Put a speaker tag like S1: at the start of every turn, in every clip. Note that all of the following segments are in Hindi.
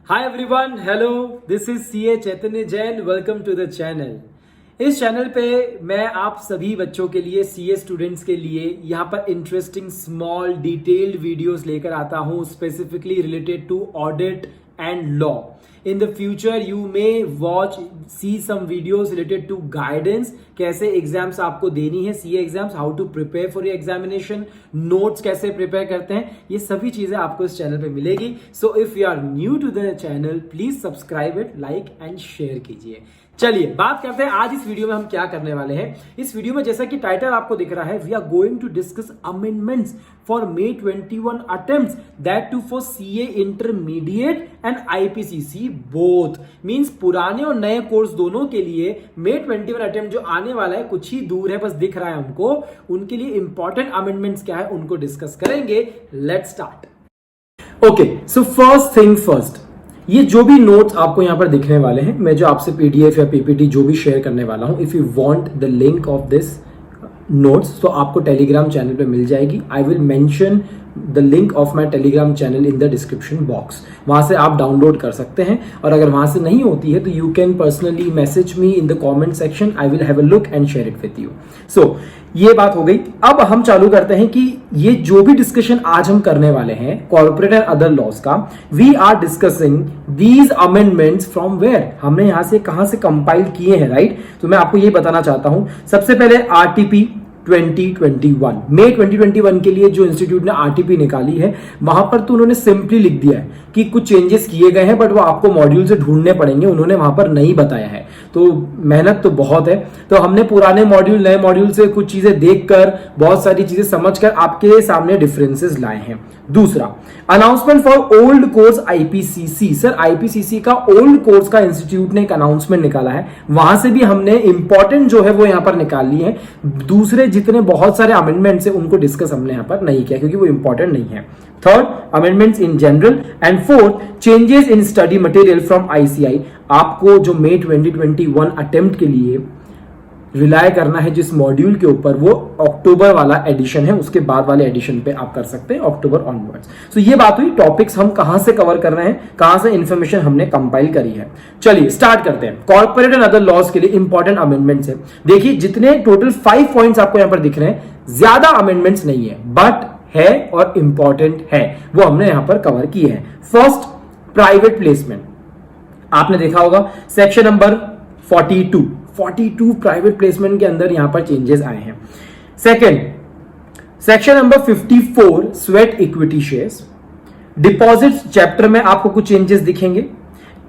S1: Hi everyone, hello, this is CA Chaitanya Jain. Welcome to the channel. इस चैनल पे मैं आप सभी बच्चों के लिए, सीए स्टूडेंट्स के लिए यहाँ पर इंटरेस्टिंग स्मॉल डिटेल्ड वीडियोस लेकर आता हूँ, specifically related to audit and law. In the future, you may see some videos related to guidance, कैसे एग्जाम्स आपको देनी है, CA exams, how to prepare for your examination, notes कैसे प्रिपेयर करते हैं, ये सभी चीजें आपको इस चैनल पे मिलेगी. So if you are new to the channel, please subscribe it, like and share कीजिए. चलिए बात करते हैं आज इस वीडियो में हम क्या करने वाले हैं. इस वीडियो में जैसा कि टाइटल आपको दिख रहा है, we are going to discuss amendments for May 21 attempts, that to for CA intermediate and IPCC both. Means पुराने और नए कोर्स दोनों के लिए May 21 अटेम्प्ट जो आने वाला है, कुछ ही दूर है, बस दिख रहा है हमको, उनके लिए इंपॉर्टेंट अमेंडमेंट्स क्या है उनको डिस्कस करेंगे. Let's start. Okay, so first thing first, ये जो भी नोट्स आपको यहां पर दिखने वाले हैं, मैं जो आपसे पीडीएफ या पीपीटी जो भी शेयर करने वाला हूं, if you want the link of this notes तो आपको टेलीग्राम चैनल पे मिल जाएगी. I will mention the link of my Telegram channel in the description box. वहां से आप डाउनलोड कर सकते हैं, और अगर वहां से नहीं होती है तो you can personally message me in the comment section. I will have a look and share it with you. So ये बात हो गई. अब हम चालू करते हैं कि ये जो भी डिस्कशन आज हम करने वाले हैं कॉर्पोरेट एंड अदर लॉज का, we are discussing these amendments from where, हमने यहां से कहां से कंपाइल किए हैं, राइट. तो मैं आपको ये बताना चाहता हूं. सबसे पहले आरटीपी 2021, May 2021 के लिए जो इंस्टीट्यूट ने आरटीपी निकाली है, वहां पर तो उन्होंने सिंपली लिख दिया है कि कुछ चेंजेस किए गए हैं, बट वो आपको मॉड्यूल से ढूंढने पड़ेंगे, उन्होंने वहां पर नहीं बताया है. तो मेहनत तो बहुत है. तो हमने पुराने मॉड्यूल नए मॉड्यूल से कुछ चीजें देखकर, बहुत सारी चीजें समझकर आपके सामने डिफरेंसेस लाए हैं. दूसरा, announcement for old course IPCC. Sir, IPCC का ओल्ड कोर्स का इंस्टीट्यूट ने एक अनाउंसमेंट निकाला है, वहां से भी हमने इंपॉर्टेंट जो है वो यहां पर निकाल ली है. दूसरे जितने बहुत सारे अमेंडमेंट्स है उनको डिस्कस हमने यहां पर नहीं किया क्योंकि वो इंपॉर्टेंट नहीं है. Third, amendments in general. And fourth, changes in study material from ICI. आपको जो May 2021 अटेम्प्ट के लिए रिलाय करना है जिस मॉड्यूल के ऊपर, वो अक्टूबर वाला एडिशन है, उसके बाद वाले एडिशन पे आप कर सकते हैं, अक्टूबर ऑनवर्ड्स. सो ये बात हुई टॉपिक्स हम कहां से कवर कर रहे हैं, कहां से इंफॉर्मेशन हमने कंपाइल करी है. चलिए स्टार्ट करते हैं. कॉर्पोरेट एंड अदर लॉज के लिए इंपॉर्टेंट अमेंडमेंट्स है. देखिए जितने टोटल 5 पॉइंट्स आपको यहां पर दिख रहे हैं, ज्यादा अमेंडमेंट्स नहीं है, बट है और इंपॉर्टेंट है, वो हमने यहां पर कवर किए हैं. First, private placement. आपने देखा होगा सेक्शन नंबर 42 प्राइवेट प्लेसमेंट के अंदर यहां पर चेंजेस आए हैं. Second, section number 54 sweat equity shares. Deposit chapter में आपको कुछ चेंजेस दिखेंगे.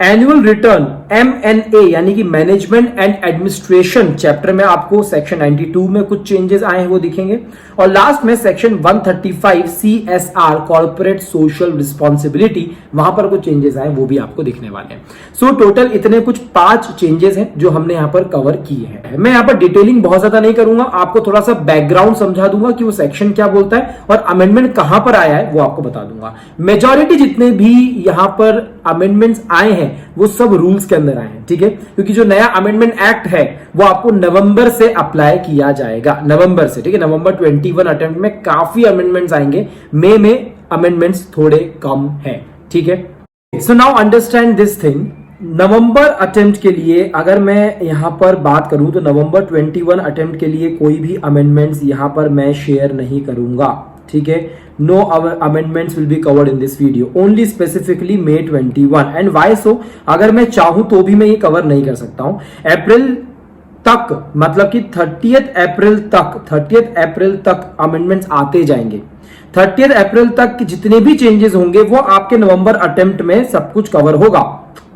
S1: एनुअल रिटर्न MNA यानी कि मैनेजमेंट एंड एडमिनिस्ट्रेशन चैप्टर में आपको सेक्शन 92 में कुछ चेंजेस आए हैं वो दिखेंगे. और लास्ट में section 135 CSR corporate social responsibility, वहां पर कुछ चेंजेस आए वो भी आपको दिखने वाले हैं. सो टोटल इतने कुछ 5 चेंजेस हैं जो हमने यहां पर कवर किए हैं. मैं यहां पर डिटेलिंग बहुत ज्यादा नहीं करूंगा, आपको थोड़ा सा बैकग्राउंड समझा दूंगा कि वो सेक्शन क्या बोलता है और अमेंडमेंट कहां पर आया है वो आपको बता दूंगा. मेजॉरिटी जितने भी यहां पर अमेंडमेंट्स आए हैं वो सब रूल्स के अंदर आए हैं, ठीक है, क्योंकि जो नया अमेंडमेंट एक्ट है वो आपको नवंबर से अप्लाई किया जाएगा, नवंबर से, ठीक है. नवंबर 21 अटेम्प्ट में काफी अमेंडमेंट्स आएंगे, मई में अमेंडमेंट्स थोड़े कम हैं, ठीक है. So now understand this thing. November attempt के लिए अगर मैं यहां पर बात करूं तो नवंबर 21 अटेम्प्ट के लिए कोई भी अमेंडमेंट्स यहां पर मैं शेयर नहीं करूंगा, ठीक है. No amendments will be covered in this video, only specifically May 21. And why so? अगर मैं चाहूं तो भी मैं ये कवर नहीं कर सकता हूं. अप्रैल तक, मतलब कि 30 अप्रैल तक अमेंडमेंट्स आते जाएंगे. 30 अप्रैल तक जितने भी चेंजेस होंगे वो आपके नवंबर अटेम्प्ट में सब कुछ कवर होगा,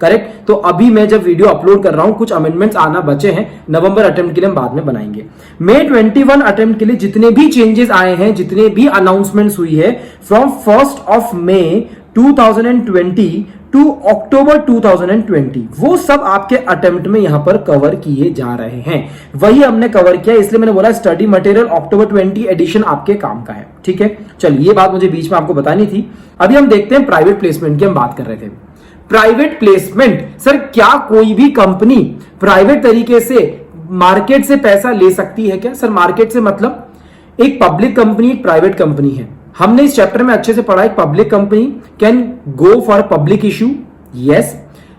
S1: करेक्ट. तो अभी मैं जब वीडियो अपलोड कर रहा हूं, कुछ अमेंडमेंट्स आना बचे हैं, नवंबर अटेम्प्ट के लिए हम बाद में बनाएंगे. May 21 अटेम्प्ट के लिए जितने भी चेंजेस आए हैं, जितने भी अनाउंसमेंट्स हुई है फ्रॉम 1 May 2020 टू अक्टूबर 2020, वो सब आपके अटेम्प्ट में यहां पर कवर किए जा रहे हैं. वही हमने कवर किया, इसलिए मैंने बोला स्टडी मटेरियल अक्टूबर 20 एडिशन आपके काम का है, ठीक है. चलिए ये बात मुझे बीच में आपको बतानी थी. अभी हम देखते हैं प्राइवेट प्लेसमेंट की हम बात कर रहे थे. प्राइवेट प्लेसमेंट, सर क्या कोई भी कंपनी प्राइवेट तरीके से मार्केट से पैसा ले सकती है क्या? सर मार्केट से मतलब एक पब्लिक कंपनी एक प्राइवेट कंपनी है. हमने इस चैप्टर में अच्छे से पढ़ा है, public company can go for public issue yes.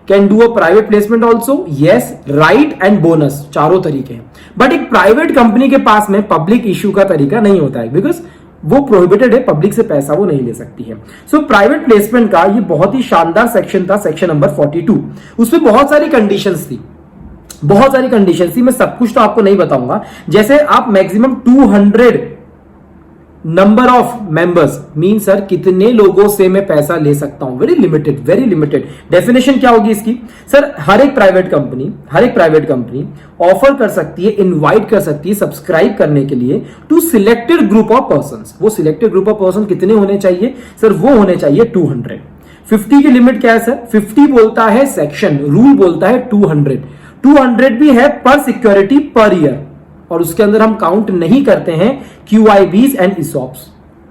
S1: Can do a private placement also, yes. Right and bonus, चारों तरीके हैं। बट एक प्राइवेट कंपनी के पास में पब्लिक इश्यू का तरीका नहीं होता है, बिकॉज वो प्रोहिबिटेड है, पब्लिक से पैसा वो नहीं ले सकती है। सो प्राइवेट प्लेसमेंट का ये बहुत ही शानदार सेक्शन था, सेक्शन नंबर 42। उसमें बहुत सारी कंडीशंस थी, बहुत सारी कंडीशंस थी। मैं सब कुछ तो आपको नहीं बताऊंगा। जैसे आप maximum 200 number of members, mean sir कितने लोगों से मैं पैसा ले सकता हूं, very limited, very limited. Definition क्या होगी इसकी? सर हर एक प्राइवेट कंपनी ऑफर कर सकती है, इनवाइट कर सकती है सब्सक्राइब करने के लिए to selected group of persons. वो सिलेक्टेड ग्रुप ऑफ पर्सन कितने होने चाहिए सर? वो होने चाहिए 200। 50 की लिमिट क्या है सर? 50 बोलता है सेक्शन, रूल बोलता है 200। 200 भी है पर सिक्योरिटी पर ईयर, और उसके अंदर हम काउंट नहीं करते हैं QIBs एंड ESOPs।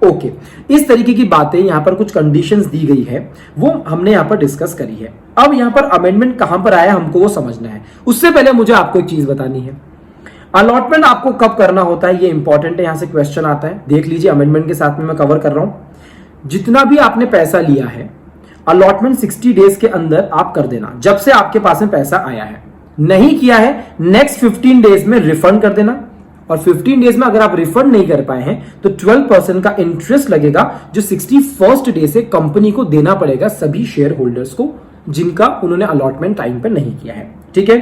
S1: ओके, इस तरीके की बातें यहां पर कुछ कंडीशंस दी गई है, वो हमने यहां पर डिस्कस करी है। अब यहां पर अमेंडमेंट कहां पर आया हमको वो समझना है। उससे पहले मुझे आपको एक चीज बतानी है, अलॉटमेंट आपको कब करना होता है, ये इंपॉर्टेंट है। यहां से क्वेश्चन आता है, देख लीजिए, अमेंडमेंट के साथ में मैं कवर कर रहा हूं। जितना भी आपने पैसा लिया है, अलॉटमेंट 60 डेज के अंदर आप कर देना, जब से आपके पास में पैसा आया है। नहीं किया है, नेक्स्ट 15 डेज में रिफंड कर देना। और 15 डेज में अगर आप रिफंड नहीं कर पाए हैं तो 12% का इंटरेस्ट लगेगा, जो 61st डे से कंपनी को देना पड़ेगा सभी शेयर होल्डर्स को जिनका उन्होंने अलॉटमेंट टाइम पर नहीं किया है। ठीक है।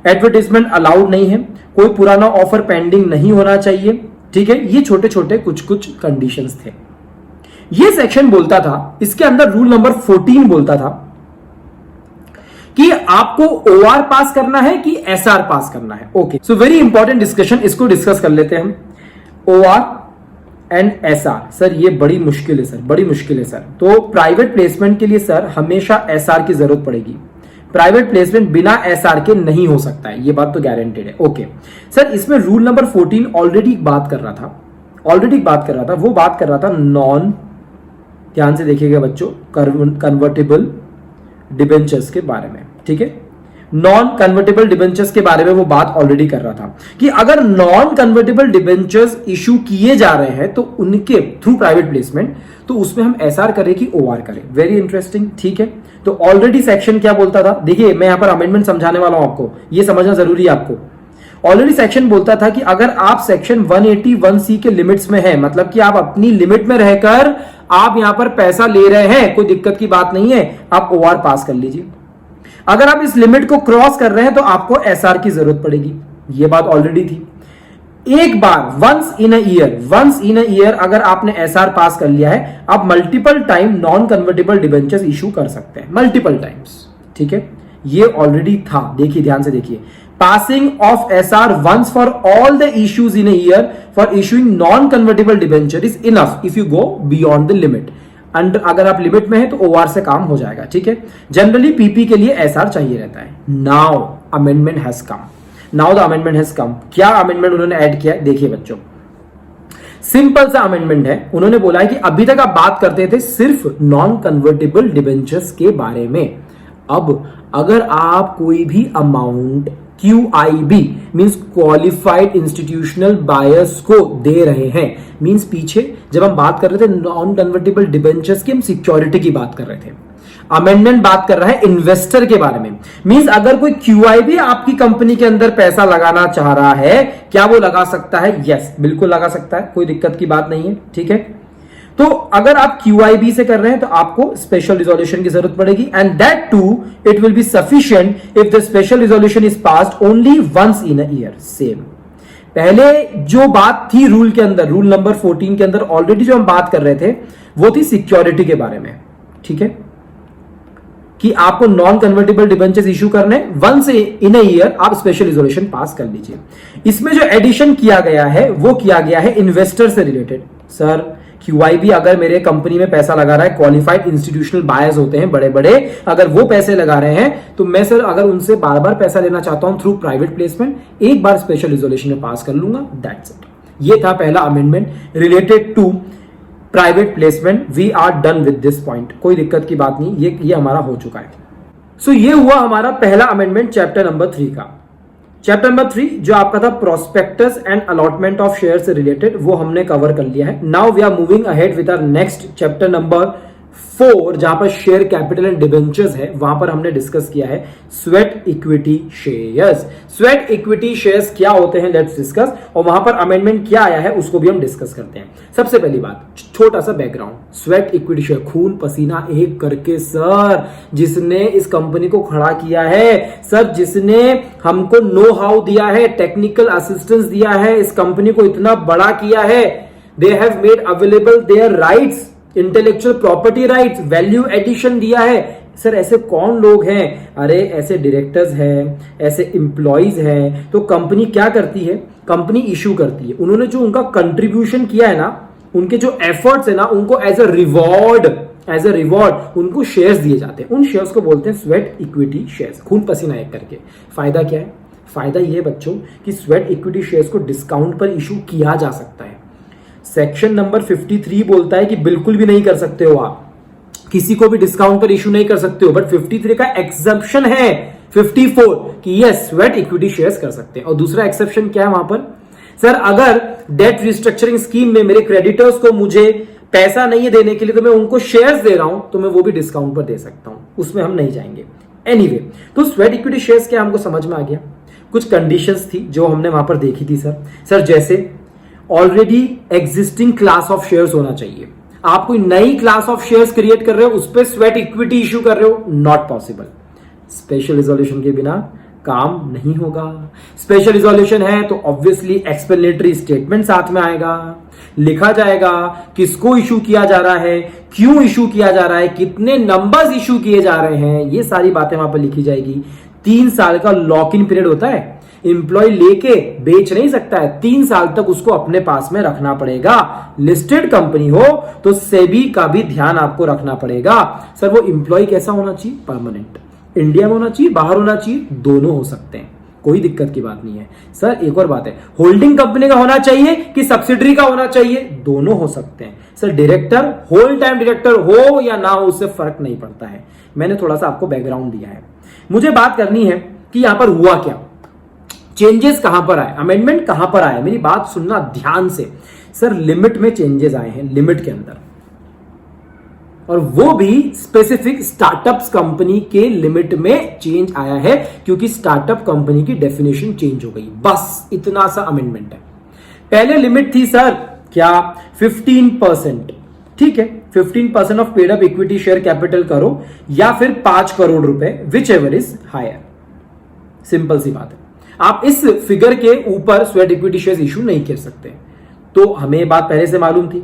S1: एडवर्टाइजमेंट अलाउड नहीं है, कोई पुराना ऑफर पेंडिंग नहीं होना चाहिए। ठीक है, ये छोटे छोटे कुछ कुछ कंडीशंस थे। ये सेक्शन बोलता था, इसके अंदर रूल नंबर 14 बोलता था कि आपको OR पास करना है कि SR पास करना है। Okay, so very important discussion, इसको डिस्कस कर लेते हैं हम। OR एंड SR, सर ये बड़ी मुश्किल है सर, बड़ी मुश्किल है सर। तो प्राइवेट प्लेसमेंट के लिए सर हमेशा SR की जरूरत पड़ेगी। प्राइवेट प्लेसमेंट बिना SR के नहीं हो सकता है, ये बात तो गारंटेड है। ओके सर, इसमें रूल नंबर 14 ऑलरेडी बात कर रहा था, वो बात कर रहा था नॉन, ध्यान से देखिएगा बच्चों, कन्वर्टेबल डिबेंचर्स के बारे में। ठीक है, नॉन कन्वर्टेबल डिबेंचर्स के बारे में वो बात ऑलरेडी कर रहा था कि अगर नॉन कन्वर्टेबल डिबेंचर्स इशू किए जा रहे हैं तो उनके थ्रू प्राइवेट प्लेसमेंट, तो उसमें हम SR करें कि OR करें। Very interesting. ठीक है, तो ऑलरेडी सेक्शन क्या बोलता था, देखिए मैं यहां पर अमेंडमेंट समझाने वाला हूं, आपको ये समझना जरूरी है। आपको ऑलरेडी सेक्शन बोलता था कि अगर आप सेक्शन 181C के लिमिट्स में है, मतलब कि आप अपनी लिमिट में रहकर आप यहां पर पैसा ले रहे हैं, कोई दिक्कत की बात नहीं है, आप OR पास कर लीजिए। अगर आप इस लिमिट को क्रॉस कर रहे हैं तो आपको SR की जरूरत पड़ेगी, ये बात ऑलरेडी थी। एक बार वंस इन अ ईयर अगर आपने SR पास कर लिया है, आप multiple time non convertible debentures issue कर सकते हैं, मल्टीपल टाइम्स। ठीक है, ये ऑलरेडी था। देखिए ध्यान से देखिए, passing of SR once for all the issues in a year for issuing non-convertible debenture is enough if you go beyond the limit. Under अगर आप लिमिट में है तो OR से काम हो जाएगा। ठीक है, जनरली PP के लिए SR चाहिए रहता है। नाउ अमेंडमेंट हैज कम, क्या अमेंडमेंट उन्होंने ऐड किया है? देखिए बच्चों, सिंपल सा अमेंडमेंट है। उन्होंने बोला है कि अभी तक आप बात करते थे सिर्फ नॉन कन्वर्टेबल डिबेंचर्स के बारे में, अब अगर आप कोई भी amount QIB means qualified institutional buyers को दे रहे हैं, मींस पीछे जब हम बात कर रहे थे नॉन कन्वर्टेबल डिबेंचर्स की, हम सिक्योरिटी की बात कर रहे थे। अमेंडमेंट बात कर रहा है इन्वेस्टर के बारे में, मींस अगर कोई QIB आपकी कंपनी के अंदर पैसा लगाना चाह रहा है, क्या वो लगा सकता है? यस, बिल्कुल लगा सकता है, कोई दिक्कत की बात नहीं है। ठीक है, तो अगर आप QIB से कर रहे हैं तो आपको स्पेशल रिजोल्यूशन की जरूरत पड़ेगी, and that to it will be sufficient if the special resolution is passed only once in a year. Same पहले जो बात थी रूल के अंदर, रूल नंबर 14 के अंदर ऑलरेडी जो हम बात कर रहे थे वो थी सिक्योरिटी के बारे में। ठीक है, कि आपको नॉन कन्वर्टेबल डिबेंचर्स इशू करने, वंस इन अ ईयर आप स्पेशल रिजोल्यूशन पास कर लीजिए। इसमें जो एडिशन किया गया है वो किया गया है इन्वेस्टर से रिलेटेड। सर QIB अगर मेरे कंपनी में पैसा लगा रहा है, क्वालिफाइड इंस्टीट्यूशनल बायर्स होते हैं बड़े बड़े, अगर वो पैसे लगा रहे हैं तो मैं सर अगर उनसे बार बार पैसा लेना चाहता हूं थ्रू प्राइवेट प्लेसमेंट, एक बार स्पेशल रिजोल्यूशन में पास कर लूंगा, दैट्स इट। ये था पहला amendment related to private placement. We are done with this point, कोई दिक्कत की बात नहीं, ये हमारा हो चुका है। सो ये हुआ हमारा पहला अमेंडमेंट चैप्टर नंबर 3 का। चैप्टर नंबर 3 जो आपका था prospectus and allotment of share से रिलेटेड, वो हमने कवर कर लिया है। Now we are moving ahead with our next chapter number 4 जहां पर शेयर कैपिटल एंड डिबेंचर्स है, वहां पर हमने डिस्कस किया है sweat equity shares. Sweat equity shares क्या होते हैं, लेट्स डिस्कस, और वहां पर अमेंडमेंट क्या आया है उसको भी हम डिस्कस करते हैं। सबसे पहली बात, छोटा सा बैकग्राउंड, स्वेट इक्विटी शेयर, खून पसीना एक करके सर जिसने इस कंपनी को खड़ा किया है, सर जिसने हमको नो हाउ दिया है, टेक्निकल असिस्टेंस दिया है, इस कंपनी को इतना बड़ा किया है, they have made available their rights, intellectual property rights, value addition दिया है। सर ऐसे कौन लोग हैं? अरे ऐसे डायरेक्टर्स हैं, ऐसे एम्प्लॉइज हैं। तो कंपनी क्या करती है, कंपनी इश्यू करती है, उन्होंने जो उनका कंट्रीब्यूशन किया है ना, उनके जो एफर्ट्स है ना, उनको एज अ रिवॉर्ड उनको शेयर्स दिए जाते हैं। उन शेयर्स को बोलते हैं स्वेट इक्विटी शेयर्स, खून पसीना एक करके। फायदा क्या है? फायदा यह है बच्चों कि स्वेट इक्विटी शेयर्स को डिस्काउंट पर इशू किया जा सकता है। सेक्शन नंबर 53 बोलता है कि बिल्कुल भी नहीं कर सकते हो आप, किसी को भी डिस्काउंट पर इशू नहीं कर सकते हो, बट 53 का एक्सेप्शन है 54 कि यस स्वेट इक्विटी शेयर्स कर सकते हैं। और दूसरा एक्सेप्शन क्या है वहां पर, सर अगर डेट रिस्ट्रक्चरिंग स्कीम में मेरे क्रेडिटर्स को मुझे पैसा नहीं है देने के लिए, तो मैं उनको शेयर्स दे रहा हूं, तो मैं वो भी डिस्काउंट पर दे सकता हूं, उसमें हम नहीं जाएंगे। एनीवे, तो स्वेट इक्विटी शेयर्स क्या हमको समझ में आ गया। कुछ कंडीशंस थी जो हमने वहां पर देखी थी सर जैसे already existing class of shares होना चाहिए। आप कोई नई क्लास ऑफ शेयर्स क्रिएट कर रहे हो, उस पर स्वेट इक्विटी इश्यू कर रहे हो, नॉट पॉसिबल। स्पेशल रिजोल्यूशन के बिना काम नहीं होगा। स्पेशल रिजोल्यूशन है तो ऑब्वियसली एक्सप्लेनेटरी स्टेटमेंट साथ में आएगा, लिखा जाएगा किसको इशू किया जा रहा है, क्यों इशू किया जा रहा है, कितने नंबर्स इशू किए जा रहे हैं, ये सारी बातें वहां पर लिखी जाएगी। 3 साल का लॉक इन पीरियड होता है, एम्प्लॉय लेके बेच नहीं सकता है, 3 साल तक उसको अपने पास में रखना पड़ेगा। लिस्टेड कंपनी हो तो सेबी का भी ध्यान आपको रखना पड़ेगा। सर वो एम्प्लॉय कैसा होना चाहिए? परमानेंट, इंडिया में होना चाहिए, बाहर होना चाहिए, दोनों हो सकते हैं, कोई दिक्कत की बात नहीं है। सर एक और बात है, होल्डिंग कंपनी का होना चाहिए कि सब्सिडरी का होना चाहिए? दोनों हो सकते हैं। Sir director whole time director हो या ना हो, उससे फर्क नहीं पड़ता है। मैंने थोड़ा सा आपको बैकग्राउंड दिया है। मुझे बात करनी है कि यहां पर हुआ क्या, चेंजेस कहां पर आए, अमेंडमेंट कहां पर आए, मेरी बात सुनना ध्यान से। सर लिमिट में चेंजेस आए हैं, लिमिट के अंदर, और वो भी स्पेसिफिक स्टार्टअप्स कंपनी के लिमिट में चेंज आया है, क्योंकि स्टार्टअप कंपनी की डेफिनेशन चेंज हो गई। बस इतना सा अमेंडमेंट है। पहले लिमिट थी सर क्या, 15%, ठीक है, 15% of paid up equity share capital करो या फिर 5 करोड़ रुपए, whichever is higher. Simple सी बात है, आप इस फिगर के ऊपर स्वेट इक्विटी शेयर्स इशू नहीं कर सकते। तो हमें बात पहले से मालूम थी,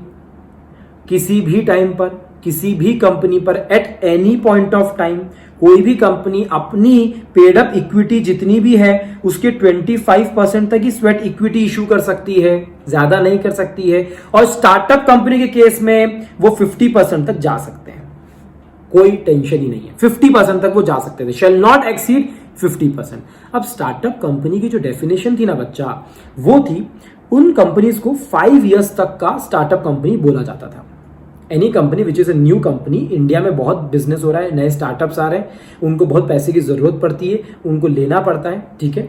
S1: किसी भी टाइम पर किसी भी कंपनी पर at any point of time कोई भी कंपनी अपनी पेड अप इक्विटी जितनी भी है उसके 25% तक ही स्वेट इक्विटी इशू कर सकती है, ज्यादा नहीं कर सकती है। और स्टार्टअप कंपनी के केस में वो 50% तक जा सकते हैं, कोई टेंशन ही नहीं है, 50% तक वो जा सकते थे, शैल नॉट एक्सीड 50%। अब स्टार्टअप कंपनी की जो डेफिनेशन थी ना बच्चा, वो थी उन कंपनीज को 5 इयर्स तक का स्टार्टअप कंपनी बोला जाता था। Any company which is a new company, India में बहुत बिजनेस हो रहा है, नए स्टार्टअप्स आ रहे हैं, उनको बहुत पैसे की जरूरत पड़ती है, उनको लेना पड़ता है, ठीक है,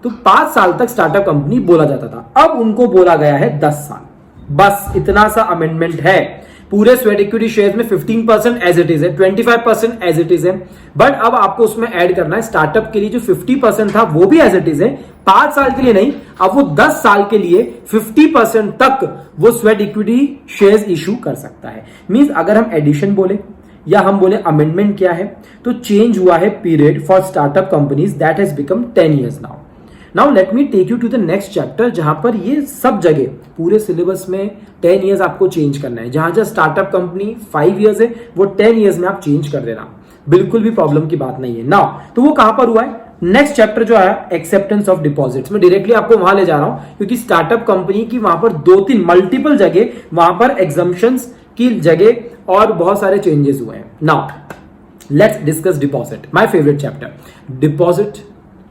S1: तो 5 साल तक स्टार्टअप कंपनी बोला जाता था। अब उनको बोला गया है 10 साल, बस इतना सा अमेंडमेंट है। पूरे स्वेट इक्विटी शेयर में 15% एज इट इज है, 25% एज इट इज है, बट अब आपको उसमें ऐड करना है स्टार्टअप के लिए जो 50% था वो भी एज इट इज है, 5 साल के लिए नहीं, अब वो 10 साल के लिए 50% तक वो स्वेट इक्विटी शेयर्स इशू कर सकता है। मींस अगर हम एडिशन बोले या हम बोले अमेंडमेंट क्या है, तो चेंज हुआ है period for startup companies that has become 10 years now. Now let me take you to the next chapter, जहां पर ये सब जगह पूरे सिलेबस में 10 इयर्स आपको चेंज करना है। जहां जहां स्टार्टअप कंपनी 5 इयर्स है वो 10 इयर्स में आप चेंज कर देना, बिल्कुल भी प्रॉब्लम की बात नहीं है। नाउ तो वो कहां पर हुआ है, नेक्स्ट चैप्टर जो आया एक्सेप्टेंस ऑफ डिपॉजिट्स, मैं डायरेक्टली आपको वहां ले जा रहा हूं क्योंकि स्टार्टअप कंपनी की वहां पर 2-3 मल्टीपल जगह वहां पर एग्जम्पशंस की जगह और बहुत सारे चेंजेस हुए हैं। Now let's discuss deposit, my favourite chapter.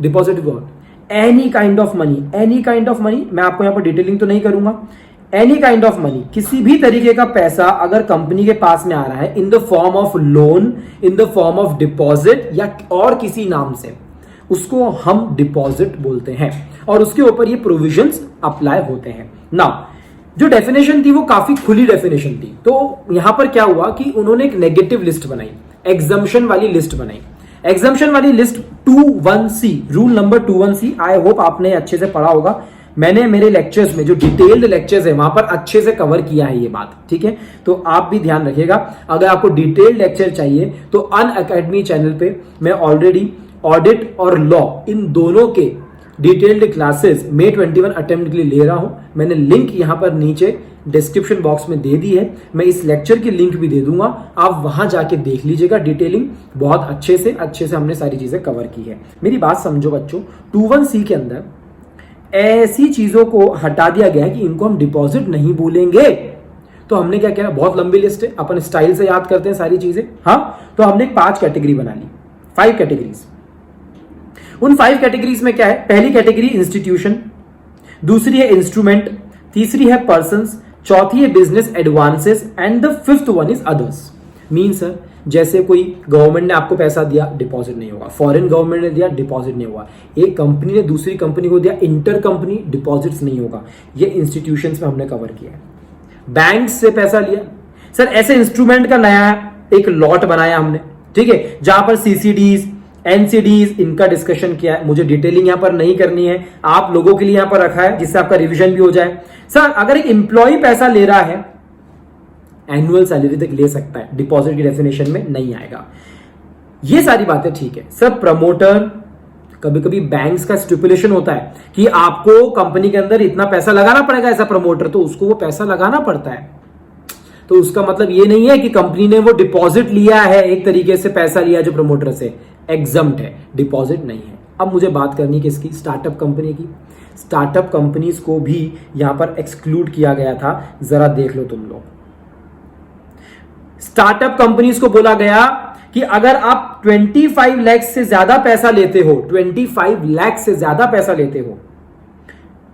S1: Deposit what, any kind of money, any kind of money, मैं आपको यहां पर डिटेलिंग तो नहीं करूंगा। एनी काइंड ऑफ मनी, किसी भी तरीके का पैसा अगर कंपनी के पास में आ रहा है in the form of loan, in the form of deposit या और किसी नाम से, उसको हम डिपॉजिट बोलते हैं और उसके ऊपर ये प्रोविजंस अप्लाई होते हैं। नाउ जो डेफिनेशन थी वो काफी खुली डेफिनेशन थी। तो यहां पर क्या हुआ कि उन्होंने एक नेगेटिव लिस्ट बनाई, एग्जम्पशन वाली लिस्ट बनाई। एग्जम्पशन वाली list 21C, rule number 21C, I hope आपने अच्छे से पढ़ा होगा। मैंने मेरे लेक्चर्स में जो डिटेल्ड लेक्चर्स है वहां पर अच्छे से कवर किया है ये बात, ठीक है। तो आप भी ध्यान रखिएगा, अगर आपको डिटेल्ड लेक्चर चाहिए तो अनअकैडमी चैनल पे मैं ऑलरेडी ऑडिट और लॉ इन दोनों के डिटेल्ड क्लासेस May 21 अटेम्प्ट के लिए ले रहा हूं। मैंने लिंक यहां पर नीचे डिस्क्रिप्शन बॉक्स में दे दी है, मैं इस लेक्चर की लिंक भी दे दूंगा, आप वहां जाके देख लीजिएगा। डिटेलिंग बहुत अच्छे से हमने सारी चीजें कवर की है। मेरी बात समझो बच्चों, 21C के अंदर ऐसी चीजों को हटा दिया गया है कि इनको हम डिपॉजिट नहीं बोलेंगे। तो हमने क्या किया, बहुत लंबी लिस्ट है, अपन स्टाइल से याद करते हैं सारी चीजें। हाँ, तो हमने 5 कैटेगरी बना ली, 5 कैटेगरीज। उन 5 कैटेगरीज में क्या है, पहली कैटेगरी इंस्टीट्यूशन, दूसरी है इंस्ट्रूमेंट, तीसरी है पर्संस, चौथी है business advances and the 5th one is others. Mean sir, जैसे कोई गवर्नमेंट ने आपको पैसा दिया, डिपॉजिट नहीं होगा। फॉरेन गवर्नमेंट ने दिया, डिपॉजिट नहीं होगा। एक कंपनी ने दूसरी कंपनी को दिया, इंटर कंपनी, डिपॉजिट्स नहीं होगा। ये इंस्टीट्यूशंस में हमने कवर किया है। बैंक से पैसा लिया सर, ऐसे इंस्ट्रूमेंट का नया एक लॉट बनाया हमने, ठीक है, जहां पर सीसीडीज, एनसीडीज, इनका डिस्कशन किया है। मुझे डिटेलिंग यहां पर नहीं करनी है, आप लोगों के लिए यहां पर रखा है जिससे आपका रिवीजन भी हो जाए। सर, अगर एक एम्प्लॉय पैसा ले रहा है, एनुअल सैलरी तक ले सकता है, डिपॉजिट की डेफिनेशन में नहीं आएगा। ये सारी बातें ठीक है। सर, प्रमोटर, कभी कभी बैंक्स का स्टिपुलेशन होता है कि आपको कंपनी के अंदर इतना पैसा लगाना पड़ेगा, ऐसा प्रमोटर, तो उसको वो पैसा लगाना पड़ता है। तो उसका मतलब ये नहीं है कि कंपनी ने वो डिपॉजिट लिया है, एक तरीके से पैसा लिया जो प्रमोटर से, एग्जम्प्ट है, डिपॉजिट नहीं है। अब मुझे बात करनी किसकी, स्टार्टअप कंपनी की। स्टार्टअप कंपनीज को भी यहां पर एक्सक्लूड किया गया था, जरा देख लो तुम लोग। स्टार्टअप कंपनीज को बोला गया कि अगर आप 25 लाख से ज्यादा पैसा लेते हो, 25 लाख से ज्यादा पैसा लेते हो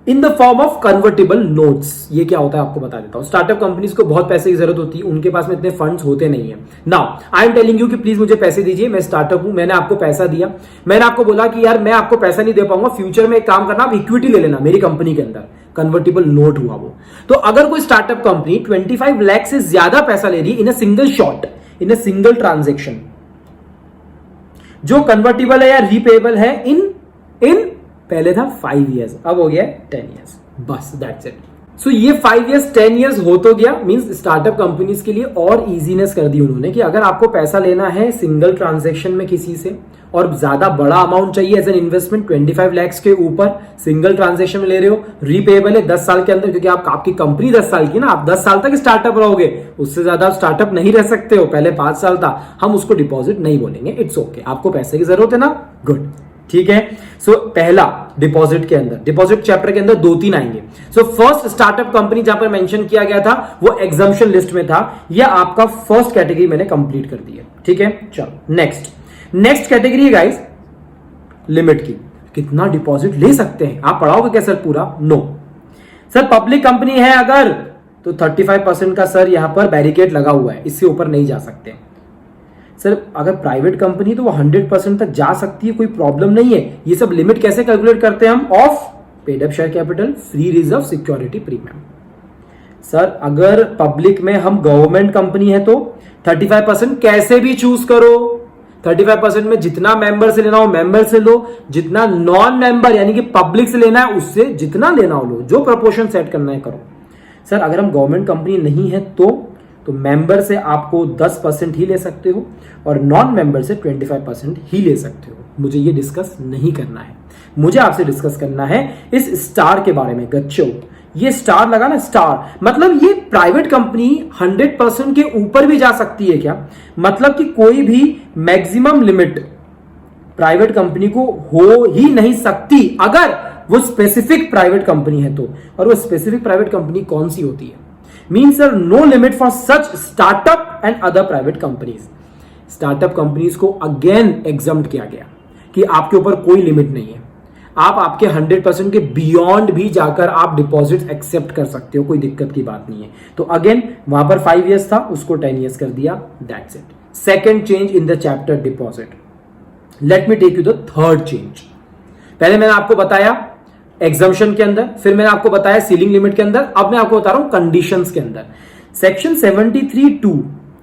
S1: in the form of convertible notes. ये क्या होता है आपको बता देता हूं। स्टार्टअप कंपनीज को बहुत पैसे की जरूरत होती है, उनके पास में इतने फंड्स होते नहीं है। Now I am telling you कि प्लीज मुझे पैसे दीजिए, मैं स्टार्टअप हूं, मैंने आपको पैसा दिया, मैंने आपको बोला कि यार मैं आपको पैसा नहीं दे पाऊंगा, फ्यूचर में एक काम करना, आप इक्विटी ले लेना मेरी कंपनी के अंदर, कन्वर्टेबल नोट हुआ वो। तो अगर कोई स्टार्टअप कंपनी 25 लाख से ज्यादा पैसा ले रही है in a single shot, in a single transaction, जो कन्वर्टेबल है या रीपेएबल है इन पहले था 5 इयर्स, अब हो गया 10 इयर्स, बस दैट्स इट। सो ये 5 इयर्स 10 इयर्स हो तो गया, मींस स्टार्टअप कंपनीज के लिए और इजीनेस कर दी उन्होंने कि अगर आपको पैसा लेना है सिंगल ट्रांजैक्शन में किसी से और ज्यादा बड़ा अमाउंट चाहिए एज एन इन्वेस्टमेंट, 25 लाख के ऊपर सिंगल ट्रांजैक्शन में ले रहे हो, रीपेएबल है 10 साल के अंदर, क्योंकि आपकी कंपनी 10 साल की ना, आप 10 साल तक स्टार्टअप रहोगे, उससे ज्यादा स्टार्टअप नहीं रह सकते हो। पहले 5 साल था, हम उसको डिपॉजिट नहीं बोलेंगे, इट्स ओके, आपको पैसे की जरूरत है ना, गुड, ठीक है। सो पहला डिपॉजिट के अंदर, डिपॉजिट चैप्टर के अंदर 2-3 आएंगे। सो फर्स्ट स्टार्टअप कंपनी जहां पर मेंशन किया गया था वो एग्जम्पशन लिस्ट में था, यह आपका फर्स्ट कैटेगरी मैंने कंप्लीट कर दी है, ठीक है। चलो नेक्स्ट कैटेगरी है गाइस लिमिट की, कितना डिपॉजिट ले सकते हैं। आप पढ़ाओगे क्या सर पूरा? नो सर, पब्लिक कंपनी है अगर तो 35% का सर यहां पर बैरिकेड लगा हुआ है, इससे ऊपर नहीं जा सकते। सर अगर प्राइवेट कंपनी तो वो 100% तक जा सकती है, कोई प्रॉब्लम नहीं है। ये सब लिमिट कैसे कैलकुलेट करते हैं हम? Of paid up share capital, free reserve, security premium. Sir अगर पब्लिक में हम गवर्नमेंट कंपनी है तो 35% कैसे भी चूज करो, 35% में जितना मेंबर से लेना हो मेंबर से लो, जितना नॉन मेंबर यानी कि पब्लिक से लेना है उससे जितना लेना हो लो, जो प्रपोर्शन सेट करना है करो। सर अगर हम गवर्नमेंट कंपनी नहीं है तो मेंबर से आपको 10% ही ले सकते हो और नॉन मेंबर से 25% ही ले सकते हो। मुझे ये डिस्कस नहीं करना है, मुझे आपसे डिस्कस करना है इस स्टार के बारे में। गच्चो, ये स्टार लगा ना, स्टार मतलब ये प्राइवेट कंपनी 100% के ऊपर भी जा सकती है क्या? मतलब कि कोई भी मैक्सिमम लिमिट प्राइवेट कंपनी को हो ही नहीं सकती अगर वो स्पेसिफिक प्राइवेट कंपनी है तो। और वो स्पेसिफिक प्राइवेट कंपनी कौन सी होती है? Means sir no limit for such startup and other private companies. Startup companies को अगेन एग्जम्प्ट किया गया कि आपके ऊपर कोई लिमिट नहीं है, आप आपके 100% के बियॉन्ड भी जाकर आप डिपॉजिट एक्सेप्ट कर सकते हो, कोई दिक्कत की बात नहीं है। तो अगेन वहां पर 5 इयर्स था, उसको 10 इयर्स कर दिया, that's it. Second change in the chapter deposit. Let me take you the third change. पहले मैंने आपको बताया एग्जम्पशन के अंदर, फिर मैंने आपको बताया सीलिंग लिमिट के अंदर, अब मैं आपको बता रहा हूं कंडीशंस के अंदर। सेक्शन 73(2)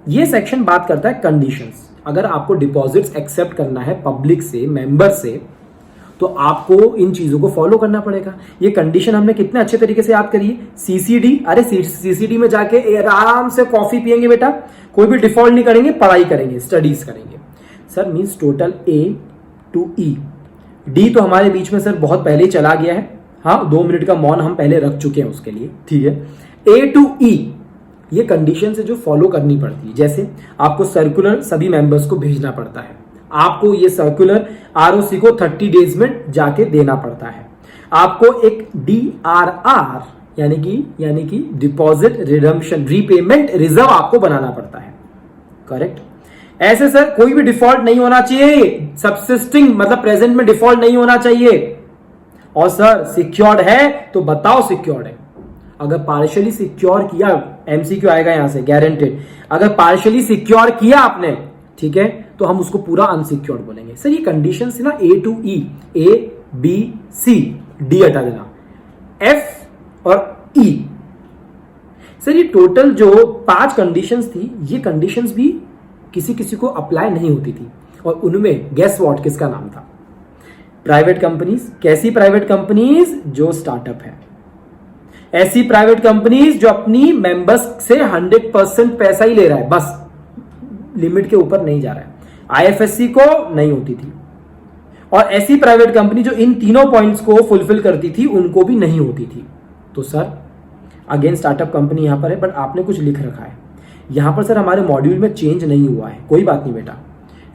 S1: ये सेक्शन बात करता है कंडीशंस। अगर आपको डिपॉजिट्स एक्सेप्ट करना है पब्लिक से, मेंबर से, तो आपको इन चीजों को फॉलो करना पड़ेगा। ये कंडीशन हमने कितने अच्छे तरीके से याद करी है। सीसीडी, अरे सीसीडी में जाके आराम से कॉफी पियेंगे बेटा, कोई भी डिफॉल्ट नहीं करेंगे, पढ़ाई करेंगे, स्टडीज करेंगे। Sir means total A to E। D तो हमारे बीच में सर बहुत पहले ही चला गया है, हाँ 2 मिनट का मौन हम पहले रख चुके हैं उसके लिए, ठीक है। A to E ये कंडीशन से जो फॉलो करनी पड़ती है, जैसे आपको सर्कुलर सभी मेंबर्स को भेजना पड़ता है, आपको ये सर्कुलर आरओसी को 30 डेज में जाके देना पड़ता है, आपको एक DRR यानी कि डिपॉजिट रिडम्पशन रीपेमेंट रिजर्व आपको बनाना पड़ता है, करेक्ट। ऐसे सर कोई भी डिफॉल्ट नहीं होना चाहिए, सबसिस्टिंग मतलब प्रेजेंट में डिफॉल्ट नहीं होना चाहिए। और सर सिक्योर्ड है तो बताओ सिक्योर्ड है। अगर पार्शियली सिक्योर किया, एमसीक्यू आएगा यहां से गारंटेड, अगर पार्शियली सिक्योर किया आपने, ठीक है, तो हम उसको पूरा अनसिक्योर्ड बोलेंगे। सर ये कंडीशन है ना A to E, A B C D हटा देना, F और E। सर ये टोटल जो 5 कंडीशंस थी, ये कंडीशंस भी किसी किसी को अप्लाई नहीं होती थी, और उनमें गेस व्हाट किसका नाम था? Private companies. कैसी प्राइवेट कंपनीज? जो स्टार्टअप है। ऐसी प्राइवेट कंपनीज जो अपनी मेंबर्स से 100% पैसा ही ले रहा है, बस लिमिट के ऊपर नहीं जा रहा है। आईएफएससी को नहीं होती थी, और ऐसी प्राइवेट कंपनी जो इन तीनों पॉइंट्स को फुलफिल करती थी उनको भी नहीं होती थी। तो सर अगेन स्टार्टअप कंपनी यहां पर है, बट आपने कुछ लिख रखा है यहां पर। सर हमारे मॉड्यूल में चेंज नहीं हुआ है, कोई बात नहीं बेटा,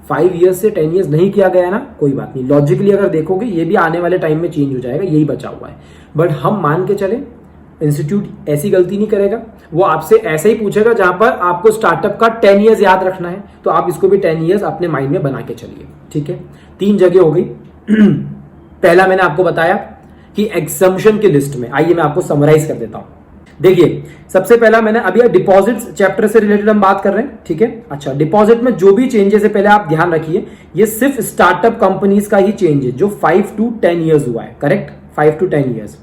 S1: 5 ईयर्स से 10 ईयर्स नहीं किया गया ना, कोई बात नहीं। लॉजिकली अगर देखोगे ये भी आने वाले टाइम में चेंज हो जाएगा, यही बचा हुआ है। बट हम मान के चले इंस्टीट्यूट ऐसी गलती नहीं करेगा, वो आपसे ऐसे ही पूछेगा जहां पर आपको स्टार्टअप का 10 ईयर्स याद रखना है, तो आप इसको भी 10 ईयर्स अपने माइंड में बना के चलिए, ठीक है। 3 जगह हो गई। पहला मैंने आपको बताया कि एग्जम्पशन की लिस्ट में, आइए मैं आपको समराइज कर देता हूं। देखिए सबसे पहला मैंने अभी डिपॉजिट्स चैप्टर से रिलेटेड हम बात कर रहे हैं, ठीक है। अच्छा, डिपॉजिट में जो भी चेंजेस है पहले आप ध्यान रखिए, ये सिर्फ स्टार्टअप कंपनीज का ही चेंज है जो 5 to 10 ईयर्स हुआ है, करेक्ट, 5 to 10 ईयर्स,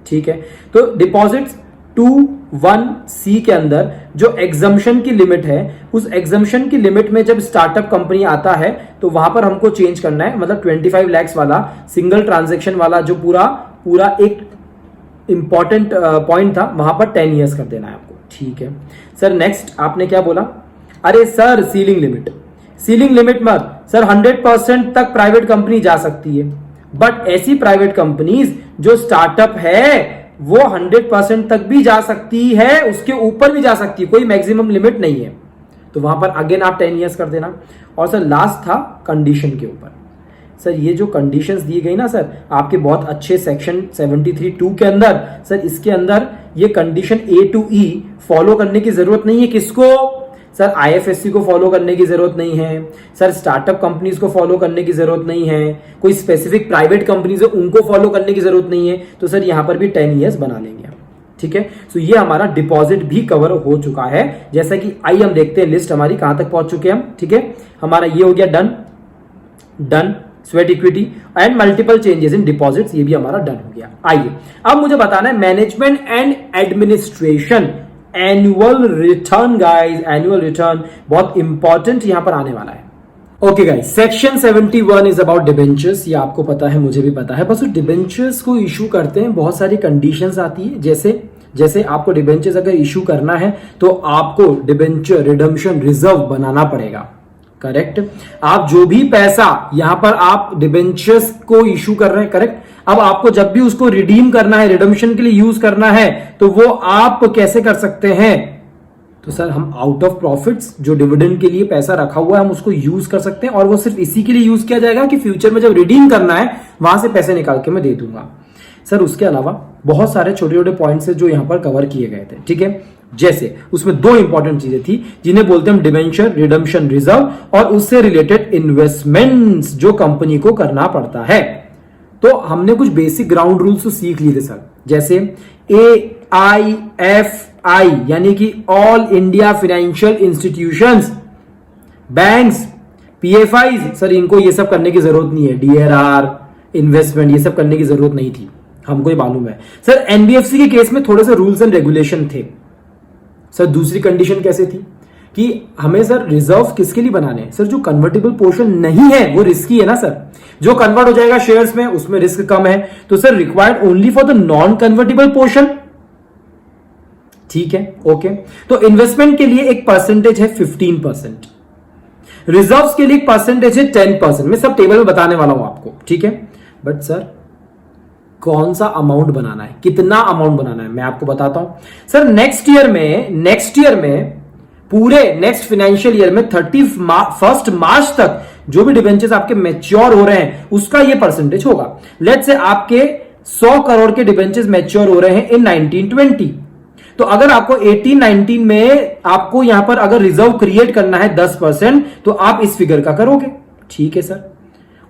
S1: ठीक है। तो डिपॉजिट्स 2(1)(c) के अंदर जो एग्जम्पशन की लिमिट है, उस एग्जम्पशन की लिमिट में जब स्टार्टअप कंपनी आता है तो वहां पर हमको चेंज करना है, मतलब 25 लाख वाला सिंगल ट्रांजेक्शन वाला जो पूरा एक इंपॉर्टेंट पॉइंट था, वहां पर 10 ईयर्स कर देना है आपको, ठीक है। सर नेक्स्ट आपने क्या बोला? अरे सर सीलिंग लिमिट मत, सर 100% तक प्राइवेट कंपनी जा सकती है, बट ऐसी प्राइवेट कंपनीज जो स्टार्टअप है वो 100% तक भी जा सकती है, उसके ऊपर भी जा सकती है, कोई मैक्सिमम लिमिट नहीं है। तो वहां पर अगेन आप 10 ईयर्स कर देना। और सर लास्ट था कंडीशन के ऊपर। सर ये जो कंडीशंस दी गई ना सर आपके बहुत अच्छे सेक्शन 73(2) के अंदर, सर इसके अंदर ये condition A to E follow करने की जरूरत नहीं है। किसको? सर आईएफएससी को फॉलो करने की जरूरत नहीं है, सर स्टार्टअप कंपनीज को फॉलो करने की जरूरत नहीं है, कोई स्पेसिफिक प्राइवेट कंपनीज है उनको फॉलो करने की जरूरत नहीं है। तो सर यहां पर भी 10 ईयर्स बना लेंगे हम, ठीक है। सो ये हमारा डिपॉजिट भी कवर हो चुका है। जैसा कि आइए हम देखते हैं लिस्ट हमारी कहां तक पहुंच चुके हैं हम, ठीक है। हमारा ये हो गया done sweat equity and multiple changes in deposits, ये भी हमारा डन हो गया। आइए अब मुझे बताना है management and administration annual return. Guys annual return बहुत इंपॉर्टेंट यहां पर आने वाला है। Okay guys, section 71 is about debentures. ये आपको पता है, मुझे भी पता है। बस उस डिबेंचर्स को इशू करते हैं बहुत सारी कंडीशंस आती है। जैसे आपको डिबेंचर्स अगर इशू करना है तो आपको डिबेंचर रिडम्पशन रिजर्व बनाना पड़ेगा, करेक्ट। आप जो भी पैसा यहां पर आप डिबेंचर्स को इशू कर रहे हैं, करेक्ट। अब आपको जब भी उसको रिडीम करना है, रिडम्पशन के लिए यूज करना है, तो वो आप कैसे कर सकते हैं? तो सर हम आउट ऑफ प्रॉफिट्स जो डिविडेंड के लिए पैसा रखा हुआ है हम उसको यूज कर सकते हैं, और वो सिर्फ इसी के लिए यूज किया जाएगा कि फ्यूचर में जब रिडीम करना है वहां से पैसे निकाल के मैं दे दूंगा। सर उसके अलावा बहुत सारे छोटे छोटे पॉइंट्स है जो यहां पर कवर किए गए थे, ठीक है। जैसे उसमें 2 इंपॉर्टेंट चीजें थी जिन्हें बोलते हैं हम डिबेंचर रिडम्पशन रिजर्व, और उससे रिलेटेड इन्वेस्टमेंट्स जो कंपनी को करना पड़ता है। तो हमने कुछ बेसिक ग्राउंड रूल्स तो सीख लिए थे सर, जैसे AIFI यानी कि all India financial institutions, banks, PFIs, sir इनको ये सब करने की जरूरत नहीं है। DRR इन्वेस्टमेंट ये सब करने की जरूरत नहीं थी। हमको ही मालूम है सर। एनबीएफसी के केस में थोड़े से रूल्स एंड रेगुलेशन थे सर। दूसरी कंडीशन कैसे थी कि हमें सर रिजर्व किसके लिए बनाने हैं सर, जो कन्वर्टेबल पोर्शन नहीं है वो रिस्की है ना सर। जो कन्वर्ट हो जाएगा शेयर्स में उसमें रिस्क कम है, तो sir required only for the non convertible portion. ठीक है, ओके। तो इन्वेस्टमेंट के लिए एक परसेंटेज है 15%, रिजर्व्स के लिए एक परसेंटेज है 10%। मैं सब टेबल में बताने वाला हूं आपको, ठीक है। बट सर कौन सा अमाउंट बनाना है, कितना अमाउंट बनाना है, मैं आपको बताता हूं सर। नेक्स्ट ईयर में पूरे नेक्स्ट फाइनेंशियल ईयर में 31 मार्च तक जो भी डिबेंचर्स आपके मैच्योर हो रहे हैं उसका ये परसेंटेज होगा। लेट्स से आपके 100 करोड़ के डिबेंचर्स मैच्योर हो रहे हैं इन 1920, तो अगर आपको 18-19 में आपको यहां पर अगर रिजर्व क्रिएट करना है 10%, तो आप इस फिगर का करोगे। ठीक है सर।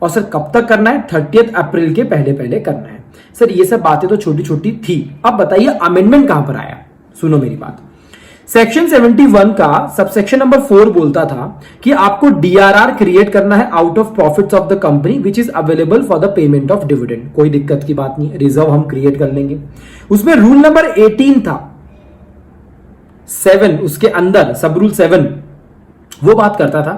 S1: और सर कब तक करना है, 30 अप्रैल के पहले पहले करना है सर। ये सब बातें तो छोटी छोटी थी। अब बताइए अमेंडमेंट कहां पर आया। सुनो मेरी बात। सेक्शन 71 का सबसेक्शन नंबर 4 बोलता था कि आपको डीआरआर क्रिएट करना है out of profits of the company which is available for the payment of dividend. कोई दिक्कत की बात नहीं, रिजर्व हम क्रिएट कर लेंगे। उसमें रूल नंबर 18 था 7, उसके अंदर सब रूल 7 वो बात करता था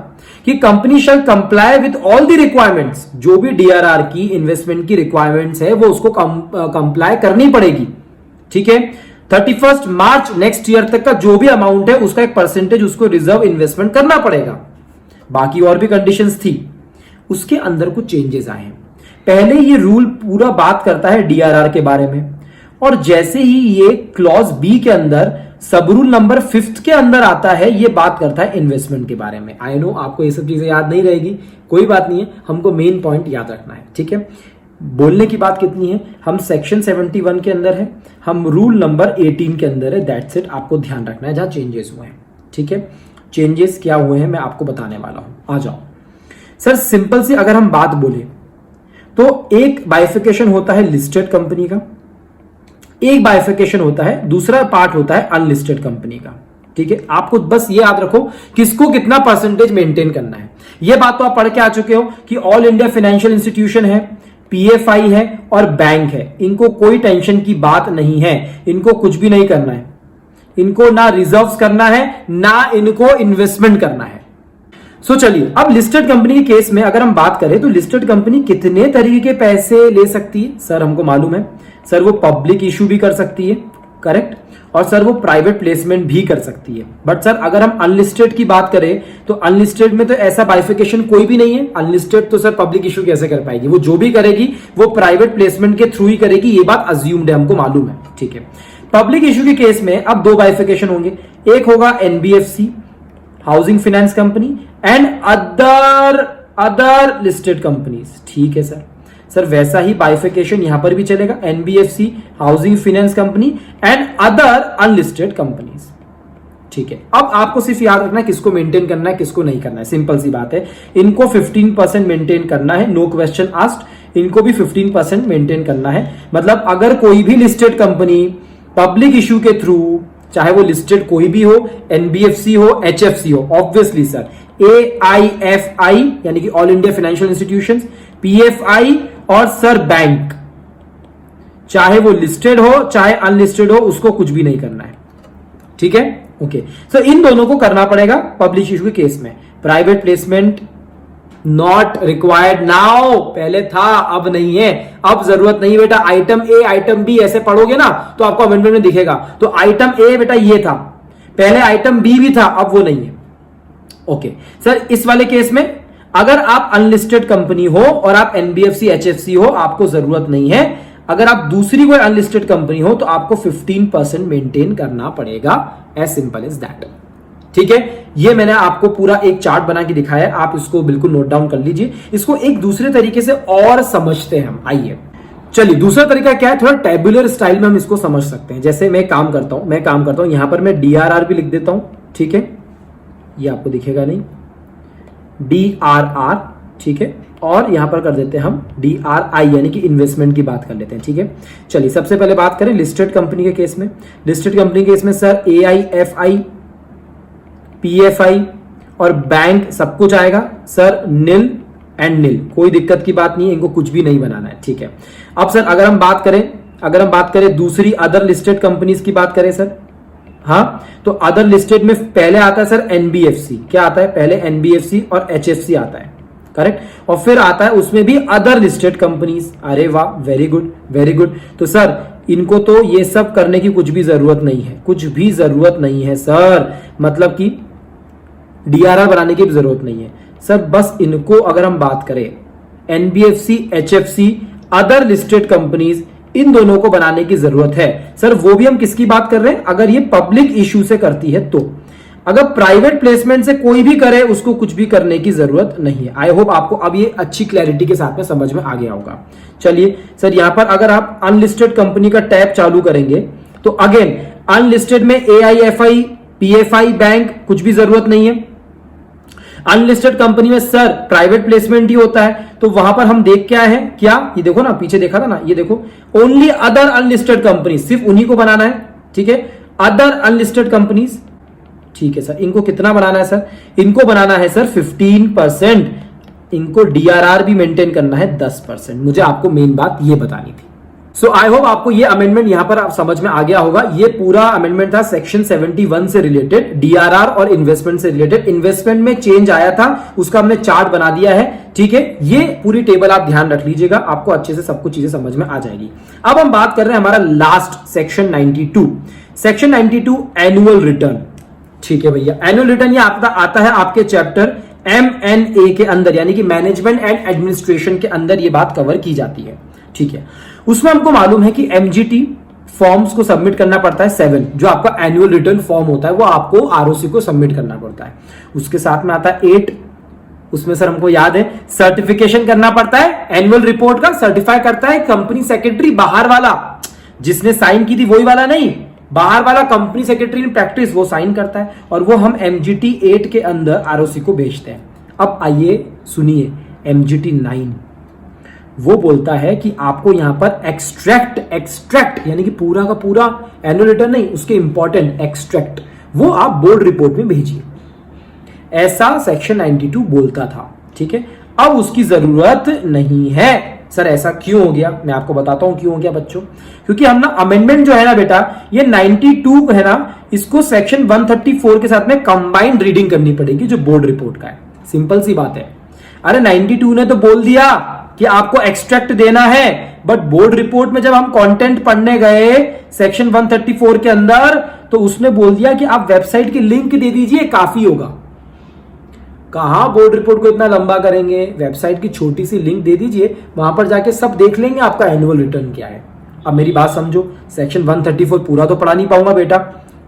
S1: कि company shall comply with all the requirements. जो भी डीआरआर की इन्वेस्टमेंट की रिक्वायरमेंट्स है वो उसको कंप्लाई करनी पड़ेगी। ठीक है, 31 मार्च नेक्स्ट ईयर तक का जो भी अमाउंट है उसका एक परसेंटेज उसको रिजर्व इन्वेस्टमेंट करना पड़ेगा। बाकी और भी कंडीशंस थी, उसके अंदर कुछ चेंजेस आए हैं। पहले ये रूल पूरा बात करता है डीआरआर के बारे में, और जैसे ही ये क्लॉज बी के अंदर सब रूल नंबर 5 के अंदर आता है, ये बात करता है इन्वेस्टमेंट के बारे में। आई नो आपको ये सब चीजें याद नहीं रहेगी, कोई बात नहीं है, हमको मेन पॉइंट याद रखना है। ठीक है, बोलने की बात कितनी है, हम सेक्शन 71 के अंदर है, हम रूल नंबर 18 के अंदर है। दैट्स इट, आपको ध्यान रखना है जहां चेंजेस हुए हैं। ठीक है, चेंजेस क्या हुए हैं मैं आपको बताने वाला हूं। आ जाओ सर, सिंपल सी अगर हम बात बोले तो एक बाइफिकेशन होता है लिस्टेड कंपनी का, एक बाइफिकेशन होता है, दूसरा पार्ट होता है अनलिस्टेड कंपनी का। ठीक है, आपको बस ये याद रखो किसको कितना परसेंटेज मेंटेन करना है। ये बात तो आप पढ़ के आ चुके हो कि ऑल इंडिया फाइनेंशियल इंस्टीट्यूशन है, पीएफआई है और बैंक है। इनको कोई टेंशन की बात नहीं है, इनको कुछ भी नहीं करना है, इनको ना रिजर्व्स करना है ना इनको इन्वेस्टमेंट करना है। सो चलिए, अब लिस्टेड कंपनी के केस में अगर हम बात करें तो लिस्टेड कंपनी कितने तरीके के पैसे ले सकती है सर, हमको मालूम है सर। वो पब्लिक इशू भी कर सकती है, करेक्ट, और सर वो प्राइवेट प्लेसमेंट भी कर सकती है। बट सर अगर हम अनलिस्टेड की बात करें तो अनलिस्टेड में तो ऐसा बाइफिकेशन कोई भी नहीं है। अनलिस्टेड तो सर पब्लिक इशू कैसे कर पाएगी, वो जो भी करेगी वो प्राइवेट प्लेसमेंट के थ्रू ही करेगी, ये बात अज्यूम्ड है, हमको मालूम है। ठीक है, पब्लिक इशू के केस में अब 2 बाइफिकेशन होंगे, एक होगा NBFC housing finance company and other listed companies. ठीक है सर, सर वैसा ही बाइफिकेशन यहां पर भी चलेगा, NBFC housing finance company and other unlisted companies. ठीक है, अब आपको सिर्फ याद रखना है किसको मेंटेन करना है किसको नहीं करना है। सिंपल सी बात है, इनको 15% मेंटेन करना है, नो क्वेश्चन आस्क्ड। इनको भी 15% मेंटेन करना है। मतलब अगर कोई भी लिस्टेड कंपनी पब्लिक इशू के थ्रू, चाहे वो लिस्टेड कोई भी हो, एनबीएफसी हो, एचएफसी हो, ऑब्वियसली सर एआईएफआई यानी कि all India financial institutions, PFI और सर बैंक, चाहे वो लिस्टेड हो चाहे अनलिस्टेड हो, उसको कुछ भी नहीं करना है। ठीक है, ओके। सो इन दोनों को करना पड़ेगा पब्लिक इशू के केस में। Private placement not required now, पहले था अब नहीं है, अब जरूरत नहीं बेटा। आइटम ए आइटम बी ऐसे पढ़ोगे ना तो आपको अमेंडमेंट में दिखेगा, तो आइटम ए बेटा ये था, पहले आइटम बी भी था, अब वो नहीं है। ओके सर, इस वाले केस में अगर आप अनलिस्टेड कंपनी हो और आप एनबीएफसी एचएफसी हो, आपको जरूरत नहीं है। अगर आप दूसरी कोई अनलिस्टेड कंपनी हो तो आपको 15% मेंटेन करना पड़ेगा, एज सिंपल एज दैट। ठीक है, ये मैंने आपको पूरा एक चार्ट बना के दिखाया है, आप इसको बिल्कुल नोट डाउन कर लीजिए। इसको एक दूसरे तरीके से और समझते हैं हम। आइए चलिए, दूसरा तरीका क्या है, थोड़ा टेबुलर स्टाइल में हम इसको समझ सकते हैं। जैसे मैं काम करता हूं यहां पर मैं डीआरआर भी लिख देता हूं। ठीक है, ये आपको दिखेगा नहीं, डीआरआर। ठीक है, और यहां पर कर देते हैं हम डीआरआई यानी कि इन्वेस्टमेंट की बात कर लेते हैं। ठीक है, चलिए सबसे पहले बात करें लिस्टेड कंपनी के केस में। लिस्टेड कंपनी के केस में सर एआईएफआई, पीएफआई और बैंक सब कुछ आएगा सर, नील एंड नील, कोई दिक्कत की बात नहीं है, इनको कुछ भी नहीं बनाना है। ठीक है, अब सर अगर हम बात करें अगर हम बात करें दूसरी अदर लिस्टेड कंपनीज की बात करें सर, हाँ, तो अदर लिस्टेड में पहले आता है सर एनबीएफसी। क्या आता है? पहले एनबीएफसी और एचएफसी आता है, करेक्ट। और फिर आता है उसमें भी अदर लिस्टेड कंपनीज। अरे वाह, वेरी गुड वेरी गुड। तो सर इनको तो ये सब करने की कुछ भी जरूरत नहीं है, कुछ भी जरूरत नहीं है सर, मतलब कि डीआरआर बनाने की भी जरूरत नहीं है सर। बस इनको अगर हम बात करें NBFC, HFC, other listed companies, इन दोनों को बनाने की जरूरत है सर। वो भी हम किसकी बात कर रहे हैं? अगर ये पब्लिक इश्यू से करती है तो। अगर प्राइवेट प्लेसमेंट से कोई भी करे उसको कुछ भी करने की जरूरत नहीं है। आई होप आपको अब ये अच्छी क्लैरिटी के साथ में समझ में आ गया होगा। चलिए सर, यहां पर अगर आप अनलिस्टेड कंपनी का टैब चालू करेंगे तो अगेन अनलिस्टेड में एआईएफआई, पीएफआई बैंक, कुछ भी जरूरत नहीं है। अनलिस्टेड कंपनी में सर प्राइवेट प्लेसमेंट ही होता है, तो वहां पर हम देख क्या है, क्या ये देखो ना, पीछे देखा था ना, ये देखो ओनली अदर अनलिस्टेड कंपनी, सिर्फ उन्हीं को बनाना है, ठीक है, अदर अनलिस्टेड कंपनीज। ठीक है सर, इनको कितना बनाना है सर? इनको बनाना है सर 15%। इनको डीआरआर भी मेंटेन करना है 10%। मुझे आपको मेन बात ये बतानी थी। सो आई होप आपको ये अमेंडमेंट यहां पर आप समझ में आ गया होगा। ये पूरा अमेंडमेंट था सेक्शन 71 से रिलेटेड, डीआरआर और इन्वेस्टमेंट से रिलेटेड। इन्वेस्टमेंट में चेंज आया था, उसका हमने चार्ट बना दिया है, ठीक है। ये पूरी टेबल आप ध्यान रख लीजिएगा, आपको अच्छे से सब कुछ चीजें समझ में आ जाएगी। अब हम बात कर रहे हैं हमारा last section 92। Section 92 annual return. ठीक है भैया, एनुअल रिटर्न ये आता है आपके चैप्टर MNA के अंदर, यानी कि मैनेजमेंट एंड एडमिनिस्ट्रेशन के अंदर ये बात कवर की जाती है, ठीक है। उसमें हमको मालूम है कि एमजीटी फॉर्म्स को सबमिट करना पड़ता है 7, जो आपका एनुअल रिटर्न फॉर्म होता है वो आपको आरओसी को सबमिट करना पड़ता है। उसके साथ में आता है 8, उसमें सर हमको याद है सर्टिफिकेशन करना पड़ता है, एनुअल रिपोर्ट का सर्टिफाई करता है कंपनी सेक्रेटरी, बाहर वाला जिसने साइन की थी वही वाला नहीं, बाहर वाला कंपनी सेक्रेटरी इन प्रैक्टिस वो साइन करता है, और वो हम एमजीटी 8 के अंदर आरओसी को भेजते हैं। अब आइए सुनिए, एमजीटी 9 वो बोलता है कि आपको यहां पर एक्सट्रैक्ट यानी कि पूरा का पूरा एनुअल रिटर्न नहीं, उसके इंपॉर्टेंट एक्सट्रैक्ट वो आप बोर्ड रिपोर्ट में भेजिए, ऐसा सेक्शन 92 बोलता था, ठीक है। अब उसकी जरूरत नहीं है। सर ऐसा क्यों हो गया? मैं आपको बताता हूं क्यों हो गया बच्चों। क्योंकि हम ना अमेंडमेंट जो है ना बेटा, ये 92 है ना, इसको सेक्शन 134 के साथ में कंबाइंड रीडिंग करनी पड़ेगी जो बोर्ड रिपोर्ट का है। सिंपल सी बात है। अरे 92 ने तो बोल दिया कि आपको एक्सट्रैक्ट देना है, बट बोर्ड रिपोर्ट में जब हम कंटेंट पढ़ने गए सेक्शन 134 के अंदर, तो उसने बोल दिया कि आप वेबसाइट की लिंक दे दीजिए, काफी होगा। कहां बोर्ड रिपोर्ट को इतना लंबा करेंगे, वेबसाइट की छोटी सी लिंक दे दीजिए, वहां पर जाके सब देख लेंगे आपका एनुअल रिटर्न क्या है। अब मेरी बात समझो, सेक्शन 134 पूरा तो पढ़ा नहीं पाऊंगा बेटा,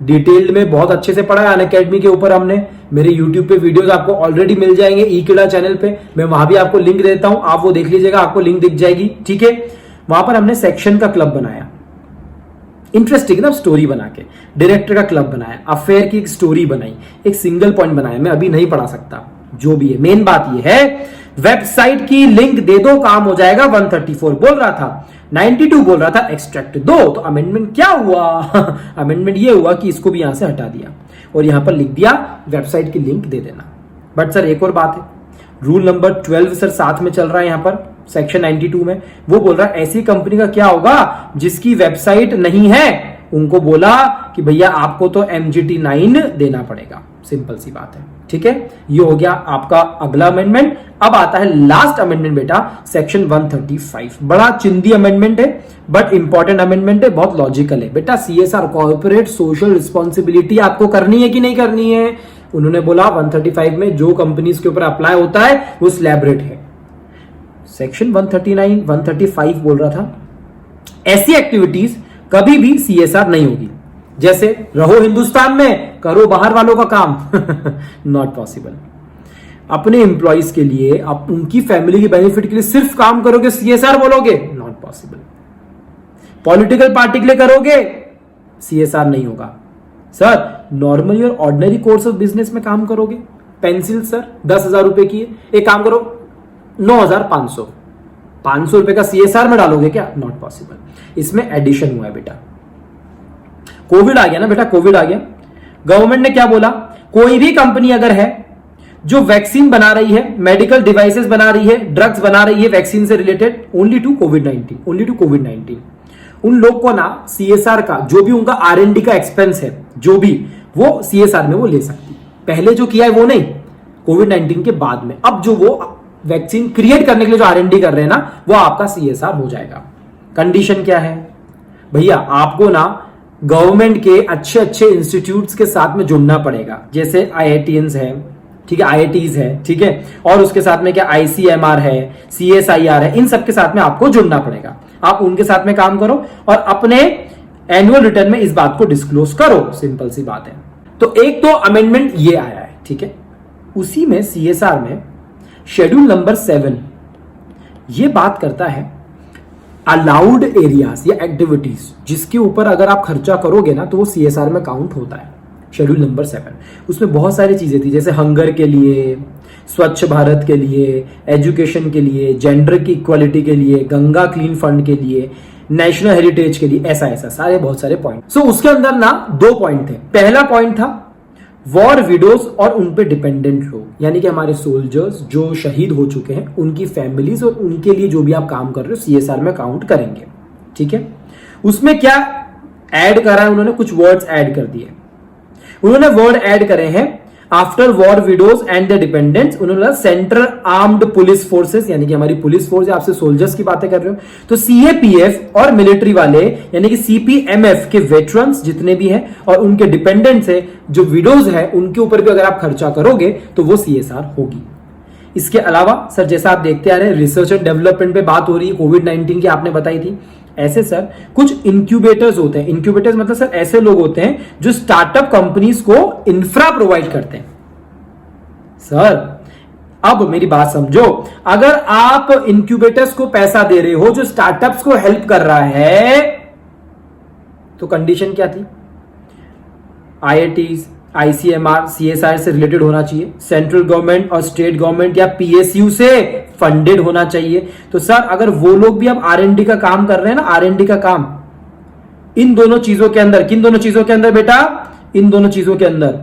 S1: डिटेल्ड में बहुत अच्छे से पढ़ा है अनअकैडमी के ऊपर हमने, मेरे यूट्यूब पे वीडियोस आपको ऑलरेडी मिल जाएंगे, ई कीड़ा चैनल पे, मैं वहां भी आपको लिंक देता हूं, आप वो देख लीजिएगा, आपको लिंक दिख जाएगी, ठीक है। वहां पर हमने सेक्शन का क्लब बनाया, इंटरेस्टिंग ना, स्टोरी बना के डायरेक्टर का क्लब बनाया, अफेयर की एक स्टोरी बनाई, एक सिंगल पॉइंट बनाया, मैं अभी नहीं पढ़ा सकता, जो भी है मेन बात ये है, वेबसाइट की लिंक दे दो, काम हो जाएगा। 134 बोल रहा था, 92 बोल रहा था एक्सट्रैक्ट दो, तो अमेंडमेंट क्या हुआ? अमेंडमेंट ये हुआ कि इसको भी यहां से हटा दिया और यहां पर लिख दिया वेबसाइट की लिंक दे देना। बट सर एक और बात है, रूल नंबर 12 सर साथ में चल रहा है यहां पर सेक्शन 92 में, वो बोल रहा है ऐसी कंपनी का क्या होगा जिसकी वेबसाइट नहीं है, उनको बोला कि भैया आपको तो MGT 9 देना पड़ेगा, सिंपल सी बात है, ठीक है। ये हो गया आपका अगला अमेंडमेंट। अब आता है लास्ट अमेंडमेंट बेटा, सेक्शन 135। बड़ा चिंदी अमेंडमेंट है बट इंपॉर्टेंट अमेंडमेंट है, बहुत लॉजिकल है बेटा। CSR कॉर्पोरेट सोशल रिस्पॉन्सिबिलिटी आपको करनी है कि नहीं करनी है? उन्होंने बोला 135 में जो कंपनीज के ऊपर अप्लाई होता है वो स्लैब रेट है। सेक्शन 139 135 बोल रहा था ऐसी एक्टिविटीज कभी भी CSR नहीं होगी, जैसे रहो हिंदुस्तान में, करो बाहर वालों का काम। Not possible. अपने एम्प्लॉइज के लिए, आप उनकी फैमिली के बेनिफिट के लिए सिर्फ काम करोगे, CSR बोलोगे? Not possible. पॉलिटिकल पार्टी के लिए करोगे, CSR नहीं होगा। सर नॉर्मली और ऑर्डिनरी कोर्स ऑफ बिजनेस में काम करोगे, पेंसिल सर 10,000 रुपए की है, एक काम करो 9,500, 500 रुपए का CSR में डालोगे क्या? Not possible. इसमें एडिशन हुआ है बेटा, कोविड आ गया ना बेटा, कोविड आ गया, गवर्नमेंट ने क्या बोला, कोई भी कंपनी अगर है जो वैक्सीन बना रही है, मेडिकल डिवाइसेस बना रही है, ड्रग्स बना रही है वैक्सीन से रिलेटेड, ओनली टू कोविड 19, उन लोग को ना सीएसआर का जो भी उनका आरएनडी का एक्सपेंस है, जो भी वो सीएसआर में वो ले सकती। पहले जो किया है वो नहीं, कोविड-19 के बाद में। अब जो वो वैक्सीन क्रिएट करने के लिए जो आरएनडी कर रहे हैं ना, वो आपका सीएसआर हो जाएगा। कंडीशन क्या है भैया, आपको ना गवर्नमेंट के अच्छे अच्छे इंस्टीट्यूट्स के साथ में जुड़ना पड़ेगा, जैसे आईआईटीएंस है, ठीक है, आईआईटीज है, ठीक है, और उसके साथ में क्या आईसीएमआर है, सीएसआईआर है, इन सब के साथ में आपको जुड़ना पड़ेगा। आप उनके साथ में काम करो और अपने एनुअल रिटर्न में इस बात को डिस्क्लोज करो, सिंपल सी बात है। तो एक तो अमेंडमेंट ये आया है, ठीक है। उसी में सीएसआर में शेड्यूल नंबर 7 ये बात करता है अलाउड एरियाज या एक्टिविटीज जिसके ऊपर अगर आप खर्चा करोगे ना तो वो सीएसआर में काउंट होता है। शेड्यूल नंबर 7 उसमें बहुत सारी चीजें थी, जैसे हंगर के लिए, स्वच्छ भारत के लिए, एजुकेशन के लिए, जेंडर की इक्वालिटी के लिए, गंगा क्लीन फंड के लिए, नेशनल हेरिटेज के लिए, ऐसा ऐसा सारे बहुत सारे पॉइंट। सो उसके अंदर ना 2 पॉइंट थे। पहला पॉइंट था वॉर विडोज और उन पे डिपेंडेंट लोग, यानी कि हमारे सोल्जर्स जो शहीद हो चुके हैं, उनकी फैमिलीज और उनके लिए जो भी आप काम कर रहे हो सीएसआर में काउंट करेंगे, ठीक है। उसमें क्या ऐड करा है उन्होंने, कुछ वर्ड्स ऐड कर दिए। उन्होंने वर्ड ऐड करे हैं after war widows and the dependents, उन्होंने सेंट्रल आर्म्ड पुलिस फोर्सेस, यानी कि हमारी पुलिस फोर्स, आपसे सोल्जर्स की बातें कर रहे हो तो सीएपीएफ और मिलिट्री वाले यानी कि सीपीएमएफ के वेटरन्स जितने भी हैं और उनके डिपेंडेंट्स है, जो विडोज है, उनके ऊपर भी अगर आप खर्चा करोगे तो वो सीएसआर होगी। इसके अलावा सर जैसा आप देखते आ रहे हैं रिसर्च एंड डेवलपमेंट पे बात हो रही है, कोविड-19 की आपने बताई थी। ऐसे सर कुछ इंक्यूबेटर्स होते हैं, इंक्यूबेटर्स मतलब सर ऐसे लोग होते हैं जो स्टार्टअप कंपनीज को इंफ्रा प्रोवाइड करते हैं। सर अब मेरी बात समझो, अगर आप इंक्यूबेटर्स को पैसा दे रहे हो जो स्टार्टअप्स को हेल्प कर रहा है, तो कंडीशन क्या थी, आईआईटीज, आईसीएमआर, सीएसआर से रिलेटेड होना चाहिए, सेंट्रल गवर्नमेंट और स्टेट गवर्नमेंट या पीएसयू से फंडेड होना चाहिए। तो सर अगर वो लोग भी अब आरएनडी का काम कर रहे हैं ना, आरएनडी का काम इन दोनों चीजों के अंदर, किन दोनों चीजों के अंदर बेटा, इन दोनों चीजों के अंदर,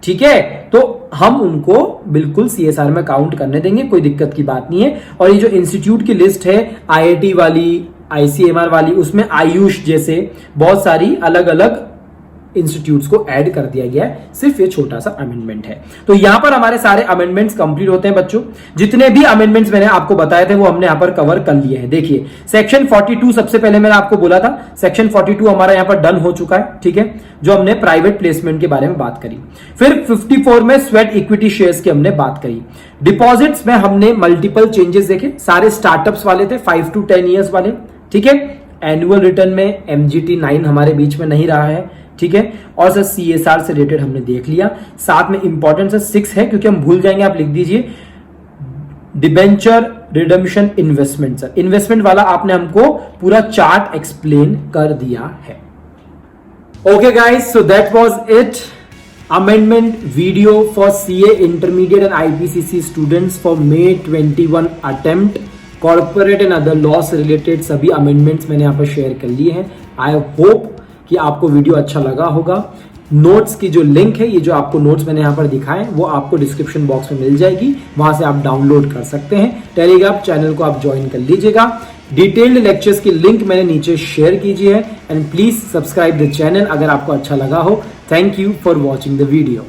S1: ठीक है, तो हम उनको बिल्कुल सीएसआर में काउंट करने देंगे, कोई दिक्कत की बात नहीं है। और ये जो इंस्टीट्यूट की लिस्ट है आईआईटी वाली, आईसीएमआर वाली, उसमें आयुष जैसे बहुत सारी अलग अलग इंस्टीट्यूट्स को ऐड कर दिया गया है। सिर्फ ये छोटा सा अमेंडमेंट है। तो यहां पर हमारे सारे अमेंडमेंट्स कंप्लीट होते हैं बच्चों। जितने भी अमेंडमेंट्स मैंने आपको बताए थे वो हमने यहां पर कवर कर लिए हैं। देखिए सेक्शन 42 सबसे पहले मैंने आपको बोला था, सेक्शन 42 हमारा यहां पर डन हो चुका है, ठीक है, जो हमने प्राइवेट प्लेसमेंट के बारे में बात करी। फिर 54 में स्वेट इक्विटी शेयर्स की हमने बात करी। डिपॉजिट्स में हमने मल्टीपल चेंजेस देखे, सारे स्टार्टअप्स वाले थे, 5 to 10 ईयर्स वाले, ठीक है। एनुअल रिटर्न में MGT 9 हमारे बीच में नहीं रहा है, ठीक है। और सर सीएसआर से रिलेटेड हमने देख लिया। साथ में इंपॉर्टेंट सर 6 है, क्योंकि हम भूल जाएंगे, आप लिख दीजिए debenture redemption investment. Sir investment वाला आपने हमको पूरा चार्ट एक्सप्लेन कर दिया है। Okay guys, so that was it, amendment video for CA intermediate and IPCC students for May 21 attempt. Corporate and other law से रिलेटेड सभी अमेंडमेंट्स मैंने यहां पर शेयर कर लिए हैं। आई होप कि आपको वीडियो अच्छा लगा होगा। नोट्स की जो लिंक है, ये जो आपको नोट्स मैंने यहां पर दिखाए, वो आपको डिस्क्रिप्शन बॉक्स में मिल जाएगी, वहां से आप डाउनलोड कर सकते हैं। टेलीग्राम चैनल को आप ज्वाइन कर लीजिएगा। डिटेल्ड लेक्चर्स की लिंक मैंने नीचे शेयर कीजिए and please subscribe the channel अगर आपको अच्छा लगा हो। Thank you for watching the video.